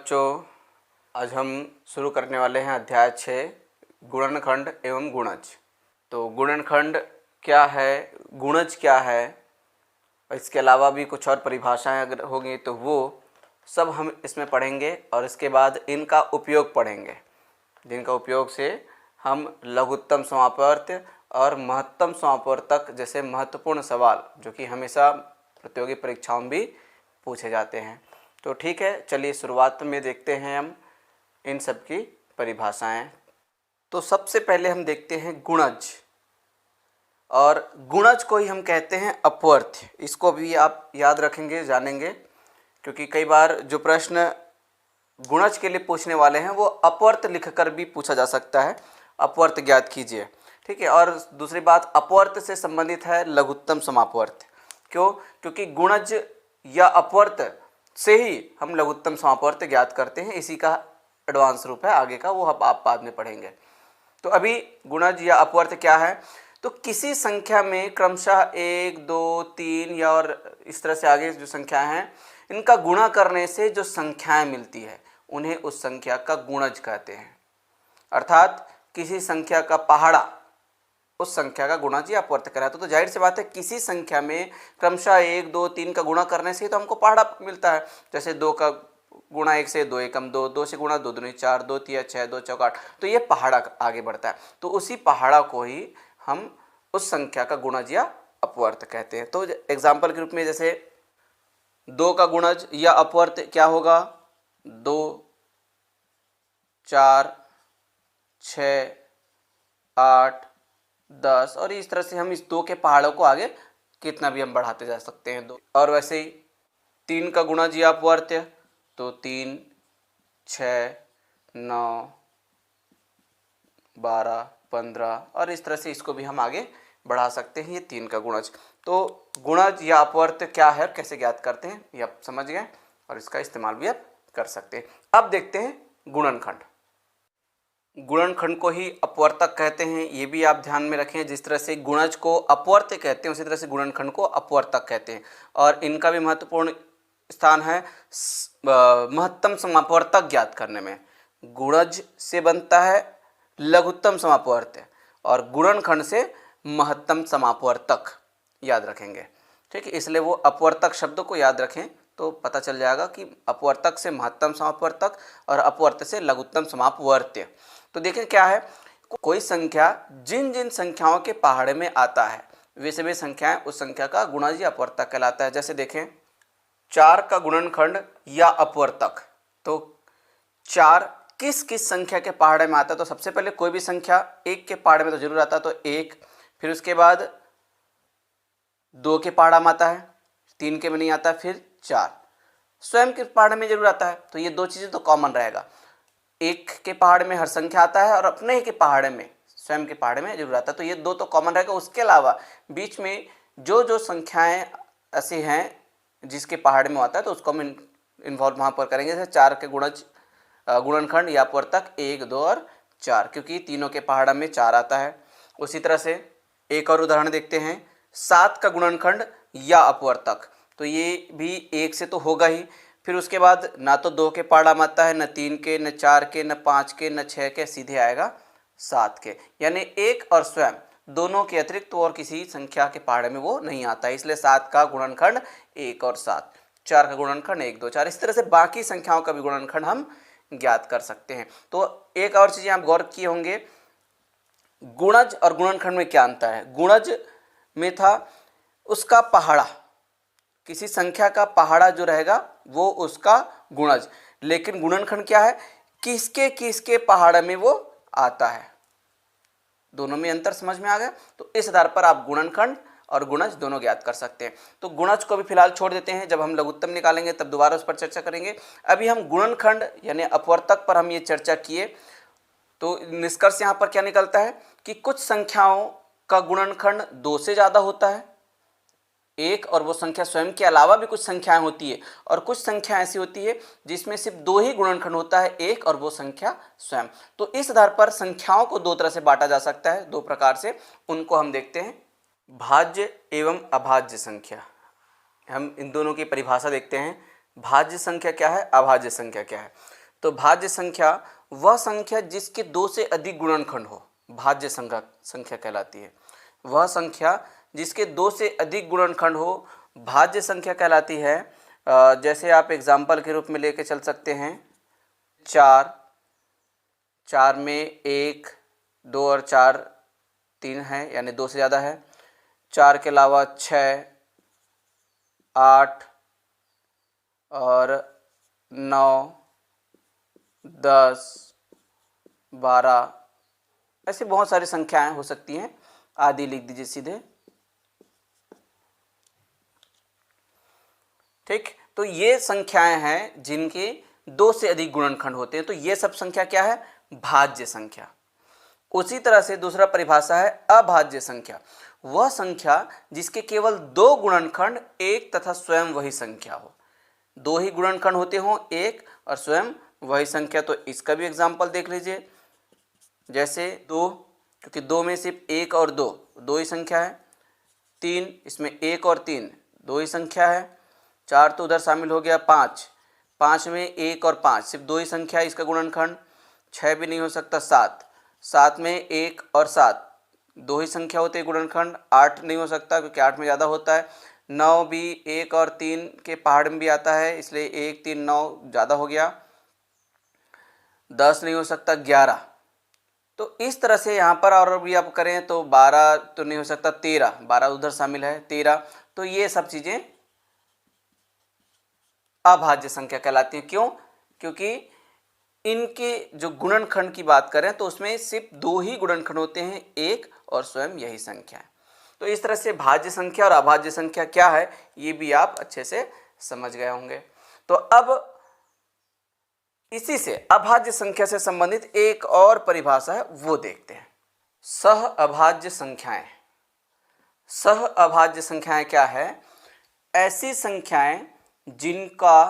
बच्चों, आज हम शुरू करने वाले हैं अध्याय 6 गुणनखंड एवं गुणज। तो गुणनखंड क्या है, गुणज क्या है, इसके अलावा भी कुछ और परिभाषाएं अगर होंगी तो वो सब हम इसमें पढ़ेंगे और इसके बाद इनका उपयोग पढ़ेंगे, जिनका उपयोग से हम लघुत्तम समापवर्त्य और महत्तम समापवर्तक जैसे महत्वपूर्ण सवाल जो कि हमेशा प्रतियोगी परीक्षाओं में भी पूछे जाते हैं। तो ठीक है, चलिए शुरुआत में देखते हैं हम इन सब की परिभाषाएं। तो सबसे पहले हम देखते हैं गुणज, और गुणज को ही हम कहते हैं अपवर्त्य। इसको भी आप याद रखेंगे, जानेंगे, क्योंकि कई बार जो प्रश्न गुणज के लिए पूछने वाले हैं वो अपवर्त्य लिखकर भी पूछा जा सकता है, अपवर्त्य ज्ञात कीजिए। ठीक है, और दूसरी बात, अपवर्त्य से संबंधित है लघुत्तम समापवर्त्य। क्यों? क्योंकि गुणज या अपवर्त्य से ही हम लघुत्तम समापवर्त्य ज्ञात करते हैं। इसी का एडवांस रूप है, आगे का वो आप बाद में पढ़ेंगे। तो अभी गुणज या अपवर्त्य क्या है? तो किसी संख्या में क्रमशः 1, 2, 3 या और इस तरह से आगे जो संख्याएं हैं, इनका गुणा करने से जो संख्याएं मिलती है उन्हें उस संख्या का गुणज कहते हैं। अर्थात किसी संख्या का पहाड़ा उस संख्या का गुणज या अपवर्त्य कहलाता है। तो जाहिर सी बात है, किसी संख्या में क्रमशः 1, 2, 3 का गुणा करने से तो हमको पहाड़ा मिलता है। जैसे 2 का गुणा 1 से 2 एकम 2, 2 से गुणा 2 दूनी 4, 2 तिया 6, 2 चौका 8, तो ये पहाड़ा आगे बढ़ता है। तो उसी पहाड़ा को ही हम उस संख्या का गुणज या अपवर्त्य कहते हैं। तो एग्जाम्पल के रूप में जैसे 2 का गुणज या अपवर्त्य क्या होगा? 2, 4, 6, 8, 10, और इस तरह से हम इस 2 के पहाड़ों को आगे कितना भी हम बढ़ाते जा सकते हैं। 2 और वैसे ही 3 का गुणज या अपवर्त्य, तो 3, 6, 9, 12, 15, और इस तरह से इसको भी हम आगे बढ़ा सकते हैं। ये 3 का गुणज। तो गुणज या अपवर्त्य क्या है, कैसे ज्ञात करते हैं, ये आप समझ गए, और इसका इस्तेमाल भी आप कर सकते हैं। अब देखते हैं गुणनखंड। गुणनखंड को ही अपवर्तक कहते हैं, ये भी आप ध्यान में रखें। जिस तरह से गुणज को अपवर्त्य कहते हैं उसी तरह से गुणनखंड को अपवर्तक कहते हैं, और इनका भी महत्वपूर्ण स्थान है महत्तम समापवर्तक ज्ञात करने में। गुणज से बनता है लघुत्तम समापवर्त्य और गुणनखंड से महत्तम समापवर्तक, याद रखेंगे। ठीक है, इसलिए वो अपवर्तक शब्द को याद रखें तो पता चल जाएगा कि अपवर्तक से महत्तम समापवर्तक और अपवर्त्य से लघुत्तम समापवर्त्य। तो देखें क्या है, कोई संख्या जिन जिन संख्याओं के पहाड़े में आता है वे सभी संख्याएं उस संख्या का गुणज या अपवर्तक कहलाता है। जैसे देखें 4 का गुणनखंड या अपवर्तक, तो 4 किस किस संख्या के पहाड़े में आता है? तो सबसे पहले कोई भी संख्या 1 के पहाड़े में तो जरूर आता है, तो 1, फिर उसके बाद 2 के पहाड़ा में आता है, 3 के में नहीं आता, फिर 4 स्वयं के पहाड़ में जरूर आता है। तो ये 2 चीज़ें तो कॉमन रहेगा, 1 के पहाड़ में हर संख्या आता है और अपने ही के पहाड़े में, स्वयं के पहाड़े में जरूर आता है। तो ये 2 तो कॉमन रहेगा। उसके अलावा बीच में जो जो संख्याएं ऐसी हैं जिसके पहाड़ में आता है तो उसको हम इन्वॉल्व वहाँ पर करेंगे। जैसे 4 के गुणनखंड या अपवर्तक 1, 2 और 4, क्योंकि तीनों के पहाड़ा में 4 आता है। उसी तरह से एक और उदाहरण देखते हैं, 7 का गुणनखंड या अपवर्तक, तो ये भी 1 से तो होगा ही, फिर उसके बाद ना तो 2 के पहाड़ा में आता है, न 3 के, न 4 के, न 5 के, न 6 के, सीधे आएगा 7 के। यानी 1 और स्वयं दोनों के अतिरिक्त तो और किसी संख्या के पहाड़े में वो नहीं आता है। इसलिए 7 का गुणनखंड 1 और 7, 4 का गुणनखंड 1, 2, 4, इस तरह से बाकी संख्याओं का भी गुणनखंड हम ज्ञात कर सकते हैं। तो एक और चीज़ आप गौर किए होंगे, गुणज और गुणनखंड में क्या अंतर है? गुणज में था उसका पहाड़ा, किसी संख्या का पहाड़ा जो रहेगा वो उसका गुणज, लेकिन गुणनखंड क्या है, किसके किसके पहाड़े में वो आता है। दोनों में अंतर समझ में आ गया? तो इस आधार पर आप गुणनखंड और गुणज दोनों ज्ञात कर सकते हैं। तो गुणज को भी फिलहाल छोड़ देते हैं, जब हम लघुत्तम निकालेंगे तब दोबारा उस पर चर्चा करेंगे। अभी हम गुणनखंड यानी अपवर्तक पर हम ये चर्चा किए, तो निष्कर्ष यहाँ पर क्या निकलता है कि कुछ संख्याओं का गुणनखंड 2 से ज़्यादा होता है, 1, और वो संख्या स्वयं के अलावा भी कुछ संख्याएं होती है, और कुछ संख्या ऐसी होती है जिसमें सिर्फ 2 ही गुणनखंड होता है, 1 और वो संख्या स्वयं। तो इस आधार पर संख्याओं को 2 तरह से बांटा जा सकता है, 2 प्रकार से। उनको हम देखते हैं, भाज्य एवं अभाज्य संख्या। हम इन दोनों की परिभाषा देखते हैं, भाज्य संख्या क्या है, अभाज्य संख्या क्या है। तो भाज्य संख्या वह संख्या जिसके 2 से अधिक गुणनखंड हो, भाज्य संख्या कहलाती है। वह संख्या जिसके 2 से अधिक गुणनखंड हो भाज्य संख्या कहलाती है। जैसे आप एग्जाम्पल के रूप में लेके चल सकते हैं, 4 में 1, 2 और 4 3 है, यानी 2 से ज़्यादा है। 4 के अलावा 6, 8 और 9, 10, 12, ऐसे बहुत सारी संख्याएं हो सकती हैं। आदि लिख दीजिए सीधे। ठीक, तो ये संख्याएं हैं जिनके 2 से अधिक गुणनखंड होते हैं, तो ये सब संख्या क्या है? भाज्य संख्या। उसी तरह से दूसरा परिभाषा है अभाज्य संख्या। वह संख्या जिसके केवल 2 गुणनखंड एक तथा स्वयं वही संख्या हो। 2 ही गुणनखंड होते हों, एक और स्वयं वही संख्या। तो इसका भी एग्जाम्पल देख लीजिए। जैसे 2, क्योंकि 2 में सिर्फ 1 और 2 ही संख्या है। 3, इसमें 1 और 3 2 ही संख्या है। 4 तो उधर शामिल हो गया। 5 में 1 और 5 सिर्फ 2 ही संख्या है, इसका गुणनखंड। 6 भी नहीं हो सकता। 7 में 1 और 7 2 ही संख्या होते हैं गुणनखंड। 8 नहीं हो सकता क्योंकि 8 में ज़्यादा होता है। 9 भी 1 और 3 के पहाड़ में भी आता है, इसलिए 1, 3, 9 ज़्यादा हो गया। 10 नहीं हो सकता। 11। तो इस तरह से यहाँ पर और भी आप करें तो 12 तो नहीं हो सकता। 12 उधर शामिल है। 13। तो ये सब चीज़ें अभाज्य संख्या कहलाती हैं। क्यों? क्योंकि इनके जो गुणनखंड की बात करें तो उसमें सिर्फ 2 ही गुणनखंड होते हैं, एक और स्वयं यही संख्या है। तो इस तरह से भाज्य संख्या और अभाज्य संख्या क्या है ये भी आप अच्छे से समझ गए होंगे। तो अब इसी से अभाज्य संख्या से संबंधित एक और परिभाषा है, वो देखते हैं। सह अभाज्य संख्याएं। सह अभाज्य संख्याएं क्या है? ऐसी संख्याएं जिनका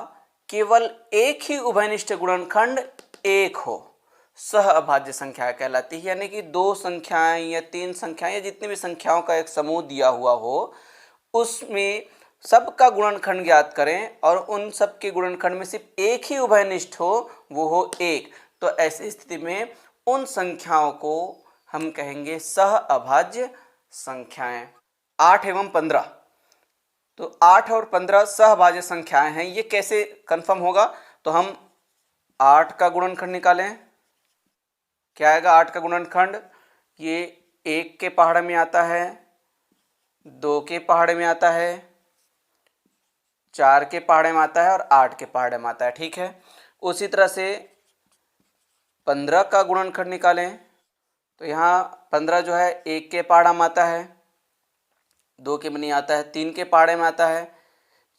केवल एक ही उभयनिष्ठ गुणनखंड 1 हो, सह अभाज्य संख्या कहलाती है। यानी कि 2 संख्याएं या 3 संख्याएं या जितनी भी संख्याओं का एक समूह दिया हुआ हो, उसमें सबका गुणनखंड ज्ञात करें और उन सब के गुणनखंड में सिर्फ एक ही उभयनिष्ठ हो, वो हो 1। तो ऐसी स्थिति में उन संख्याओं को हम कहेंगे सह अभाज्य संख्याएं। 8 एवं 15, तो 8 और 15 सहभाज्य संख्याएं हैं। ये कैसे कंफर्म होगा? तो हम 8 का गुणनखंड निकालें। क्या आएगा 8 का गुणनखंड? ये 1 के पहाड़े में आता है, 2 के पहाड़े में आता है, 4 के पहाड़े में आता है और 8 के पहाड़े में आता है। ठीक है। उसी तरह से 15 का गुणनखंड निकालें तो यहाँ 15 जो है 1 के पहाड़ा में आता है, 2 के में नहीं आता है, 3 के पहाड़े में आता है,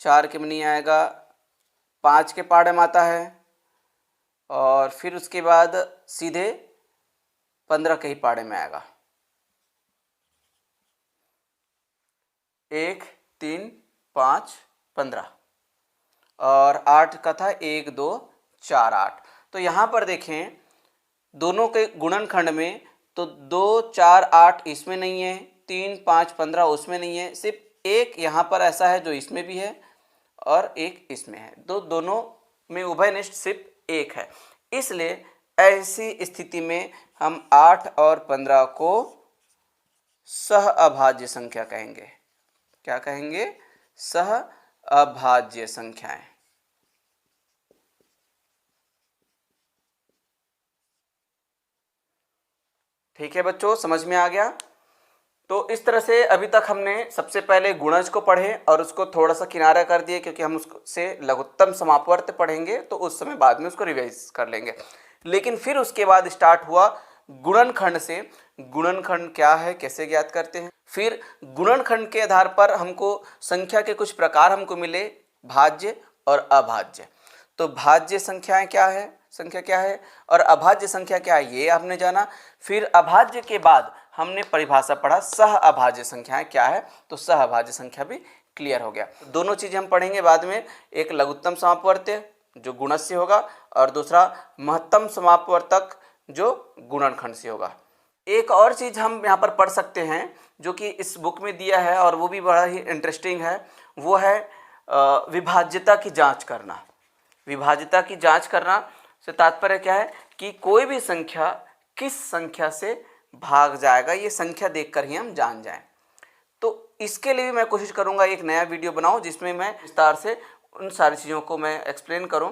4 के में नहीं आएगा, 5 के पहाड़े में आता है और फिर उसके बाद सीधे 15 के ही पहाड़े में आएगा। 1, 3, 5, 15 और 8 का था 1, 2, 4, 8। तो यहाँ पर देखें दोनों के गुणनखंड में तो 2, 4, 8 इसमें नहीं है, 3, 5, 15 उसमें नहीं है, सिर्फ एक यहाँ पर ऐसा है जो इसमें भी है और एक इसमें है। तो दोनों में उभयनिष्ठ सिर्फ 1 है। इसलिए ऐसी स्थिति में हम 8 और 15 को सह अभाज्य संख्या कहेंगे। क्या कहेंगे? सह अभाज्य संख्याएं। ठीक है बच्चों, समझ में आ गया? तो इस तरह से अभी तक हमने सबसे पहले गुणज को पढ़े और उसको थोड़ा सा किनारा कर दिए, क्योंकि हम उससे लघुत्तम समापवर्त पढ़ेंगे तो उस समय बाद में उसको रिवाइज कर लेंगे। लेकिन फिर उसके बाद स्टार्ट हुआ गुणनखंड से। गुणनखंड क्या है, कैसे ज्ञात करते हैं। फिर गुणनखंड के आधार पर हमको संख्या के कुछ प्रकार हमको मिले, भाज्य और अभाज्य। तो भाज्य संख्याएं क्या है, संख्या क्या है और अभाज्य संख्या क्या है, ये आपने जाना। फिर अभाज्य के बाद हमने परिभाषा पढ़ा सह अभाज्य संख्याएं क्या है, तो सह अभाज्य संख्या भी क्लियर हो गया। दोनों चीज़ें हम पढ़ेंगे बाद में, एक लघुत्तम समापवर्त्य जो गुणज से होगा और दूसरा महत्तम समापवर्तक जो गुणनखंड से होगा। एक और चीज़ हम यहाँ पर पढ़ सकते हैं जो कि इस बुक में दिया है और वो भी बड़ा ही इंटरेस्टिंग है, वो है विभाज्यता की जांच करना। विभाज्यता की जांच करना तो तात्पर्य क्या है कि कोई भी संख्या किस संख्या से भाग जाएगा, ये संख्या देखकर ही हम जान जाएं। तो इसके लिए भी मैं कोशिश करूंगा एक नया वीडियो बनाऊं जिसमें मैं विस्तार से उन सारी चीज़ों को मैं एक्सप्लेन करूं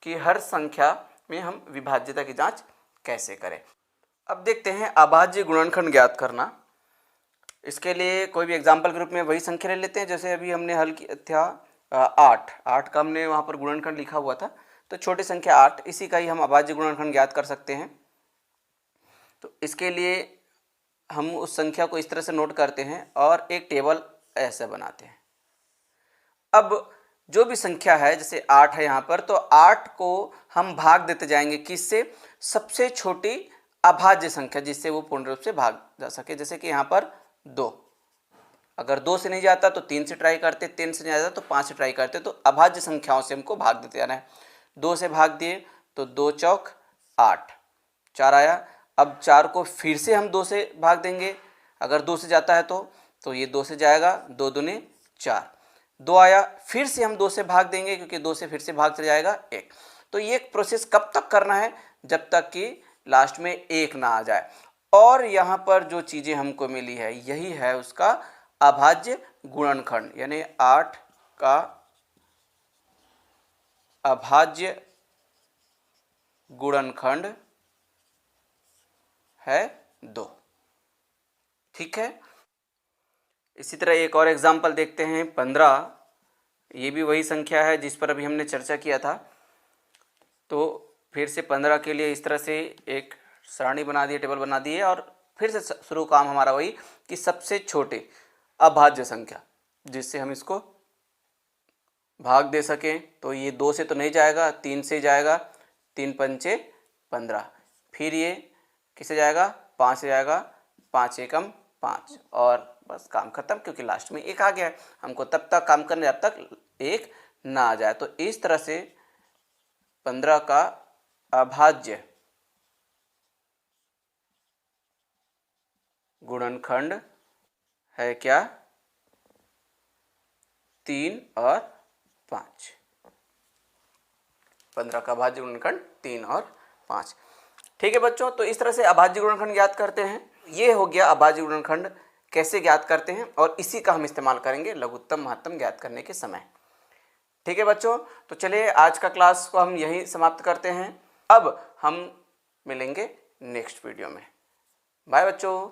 कि हर संख्या में हम विभाज्यता की जांच कैसे करें। अब देखते हैं अभाज्य गुणनखंड ज्ञात करना। इसके लिए कोई भी एग्जाम्पल के रूप में वही संख्या ले लेते हैं जैसे अभी हमने हल किया था 8 का हमने वहाँ पर गुणनखंड लिखा हुआ था, तो छोटी संख्या 8 इसी का ही हम अभाज्य गुणनखंड ज्ञात कर सकते हैं। तो इसके लिए हम उस संख्या को इस तरह से नोट करते हैं और एक टेबल ऐसे बनाते हैं। अब जो भी संख्या है जैसे 8 है यहाँ पर, तो 8 को हम भाग देते जाएंगे किससे, सबसे छोटी अभाज्य संख्या जिससे वो पूर्ण रूप से भाग जा सके। जैसे कि यहाँ पर 2, अगर 2 से नहीं जाता तो 3 से ट्राई करते, 3 से नहीं जाता तो 5 से ट्राई करते। तो अभाज्य संख्याओं से हमको भाग देते जाना है। 2 से भाग दिए तो 2 चौक 8, 4 आया। अब 4 को फिर से हम 2 से भाग देंगे, अगर 2 से जाता है तो ये 2 से जाएगा, 2 दूनी 4, 2 आया, फिर से हम 2 से भाग देंगे क्योंकि 2 से फिर से भाग चला जाएगा 1। तो ये प्रोसेस कब तक करना है, जब तक कि लास्ट में 1 ना आ जाए। और यहाँ पर जो चीज़ें हमको मिली है यही है उसका अभाज्य गुणनखंड, यानी 8 का अभाज्य गुणनखंड है 2। ठीक है, इसी तरह एक और एग्जाम्पल देखते हैं 15। ये भी वही संख्या है जिस पर अभी हमने चर्चा किया था। तो फिर से 15 के लिए इस तरह से एक सारणी बना दी, टेबल बना दी है, और फिर से शुरू काम हमारा वही कि सबसे छोटे अभाज्य संख्या जिससे हम इसको भाग दे सकें। तो ये 2 से तो नहीं जाएगा, 3 से जाएगा, 3 पंचे 15, फिर ये किसे जाएगा, 5 से जाएगा, 5 एकम 5, और बस काम खत्म क्योंकि लास्ट में 1 आ गया है। हमको तब तक काम करना जब तक 1 ना आ जाए। तो इस तरह से 15 का अभाज्य गुणनखंड है क्या, 3 और 5। 15 का अभाज्य गुणनखंड 3 और 5। ठीक है बच्चों, तो इस तरह से अभाज्य गुणनखंड ज्ञात करते हैं। ये हो गया अभाज्य गुणनखंड कैसे ज्ञात करते हैं, और इसी का हम इस्तेमाल करेंगे लघुत्तम महत्तम ज्ञात करने के समय। ठीक है बच्चों, तो चलिए आज का क्लास को हम यहीं समाप्त करते हैं। अब हम मिलेंगे नेक्स्ट वीडियो में। बाय बच्चों।